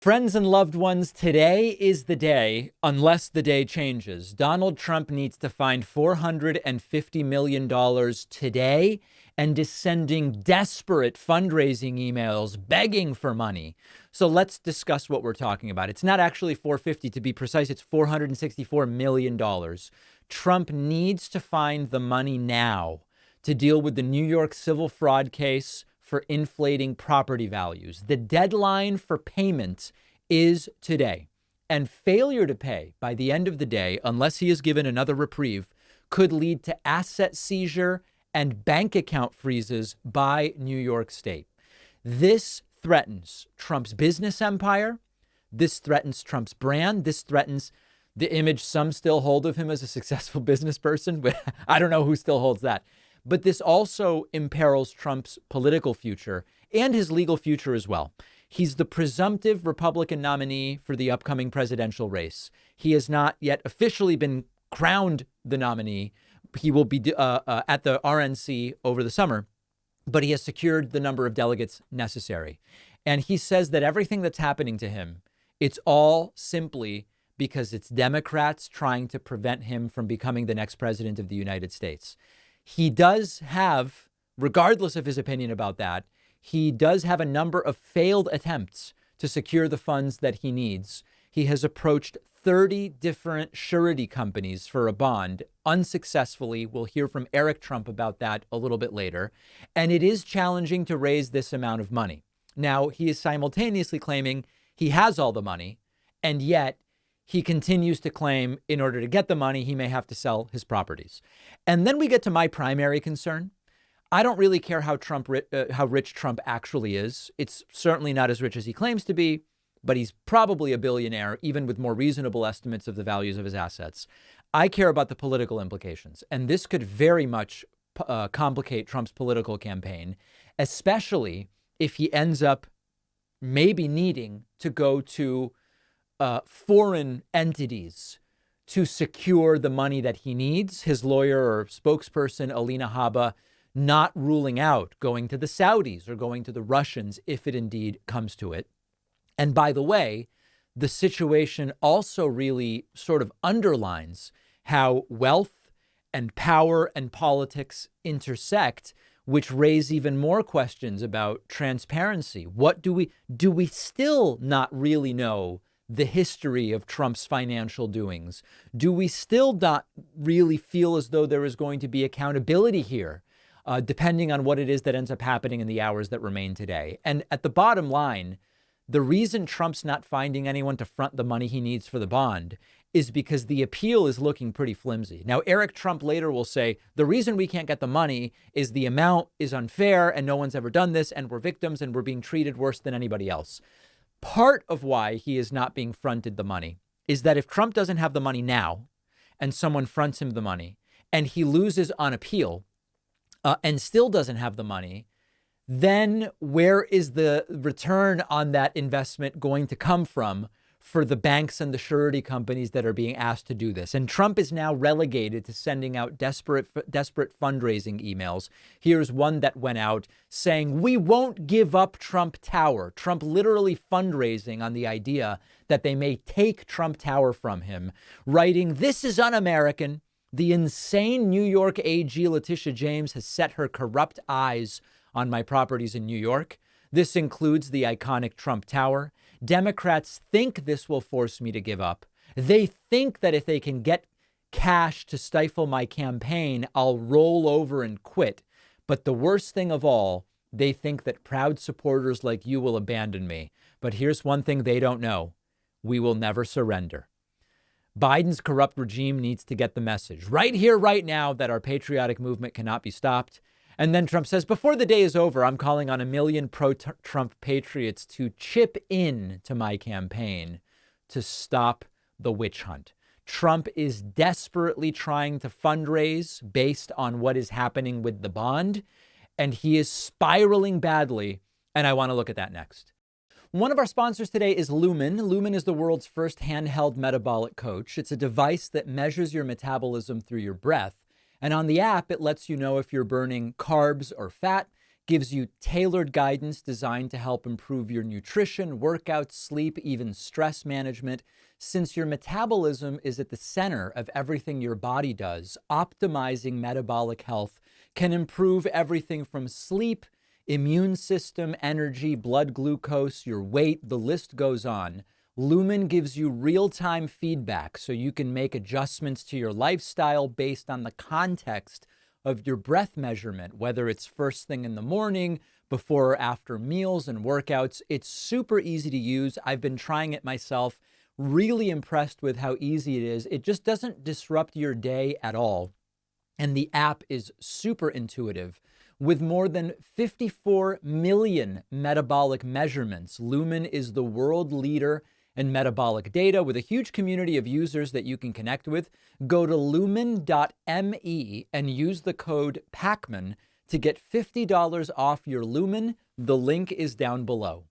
Friends and loved ones, today is the day, unless the day changes. Donald Trump needs to find $450 million today and is sending desperate fundraising emails begging for money. So let's discuss what we're talking about. It's not actually 450 to be precise. It's $464 million. Trump needs to find the money now to deal with the New York civil fraud case for inflating property values. The deadline for payment is today, and failure to pay by the end of the day, unless he is given another reprieve, could lead to asset seizure and bank account freezes by New York State. This threatens Trump's business empire. This threatens Trump's brand. This threatens the image some still hold of him as a successful business person. I don't know who still holds that. But this also imperils Trump's political future and his legal future as well. He's the presumptive Republican nominee for the upcoming presidential race. He has not yet officially been crowned the nominee. He will be at the RNC over the summer, but he has secured the number of delegates necessary. And he says that everything that's happening to him, it's all simply because it's Democrats trying to prevent him from becoming the next president of the United States. He does have, regardless of his opinion about that, he does have a number of failed attempts to secure the funds that he needs. He has approached 30 different surety companies for a bond unsuccessfully. We'll hear from Eric Trump about that a little bit later. And it is challenging to raise this amount of money. Now, he is simultaneously claiming he has all the money, and yet he continues to claim in order to get the money, he may have to sell his properties. And then we get to my primary concern. I don't really care how rich Trump actually is. It's certainly not as rich as he claims to be, but he's probably a billionaire, even with more reasonable estimates of the values of his assets. I care about the political implications, and this could very much complicate Trump's political campaign, especially if he ends up maybe needing to go to foreign entities to secure the money that he needs. His lawyer or spokesperson, Alina Habba, not ruling out going to the Saudis or going to the Russians if it indeed comes to it. And by the way, the situation also really sort of underlines how wealth and power and politics intersect, which raise even more questions about transparency. What do we still not really know the history of Trump's financial doings? Do we still not really feel as though there is going to be accountability here, depending on what it is that ends up happening in the hours that remain today? And at the bottom line, the reason Trump's not finding anyone to front the money he needs for the bond is because the appeal is looking pretty flimsy. Now, Eric Trump later will say, the reason we can't get the money is the amount is unfair and no one's ever done this and we're victims and we're being treated worse than anybody else. Part of why he is not being fronted the money is that if Trump doesn't have the money now and someone fronts him the money and he loses on appeal and still doesn't have the money, then where is the return on that investment going to come from for the banks and the surety companies that are being asked to do this? And Trump is now relegated to sending out desperate fundraising emails. Here's one that went out saying, "We won't give up Trump Tower." Trump literally fundraising on the idea that they may take Trump Tower from him, writing, "This is un-American. The insane New York AG Letitia James has set her corrupt eyes on my properties in New York. This includes the iconic Trump Tower. Democrats think this will force me to give up. They think that if they can get cash to stifle my campaign, I'll roll over and quit. But the worst thing of all, they think that proud supporters like you will abandon me. But here's one thing they don't know. We will never surrender." Biden's corrupt regime needs to get the message right here, right now, that our patriotic movement cannot be stopped. And then Trump says, before the day is over, I'm calling on 1 million pro-Trump patriots to chip in to my campaign to stop the witch hunt. Trump is desperately trying to fundraise based on what is happening with the bond, and he is spiraling badly. And I want to look at that next. One of our sponsors today is Lumen. Lumen is the world's first handheld metabolic coach. It's a device that measures your metabolism through your breath. And on the app, it lets you know if you're burning carbs or fat. gives you tailored guidance designed to help improve your nutrition, workouts, sleep, even stress management. Since your metabolism is at the center of everything your body does, optimizing metabolic health can improve everything from sleep, immune system, energy, blood glucose, your weight, the list goes on. Lumen gives you real-time feedback so you can make adjustments to your lifestyle based on the context of your breath measurement, whether it's first thing in the morning, before or after meals and workouts. It's super easy to use. I've been trying it myself, really impressed with how easy it is. It just doesn't disrupt your day at all. And the app is super intuitive. With more than 54 million metabolic measurements, Lumen is the world leader in metabolic data with a huge community of users that you can connect with. Go to lumen.me and use the code PACMAN to get $50 off your Lumen. The link is down below.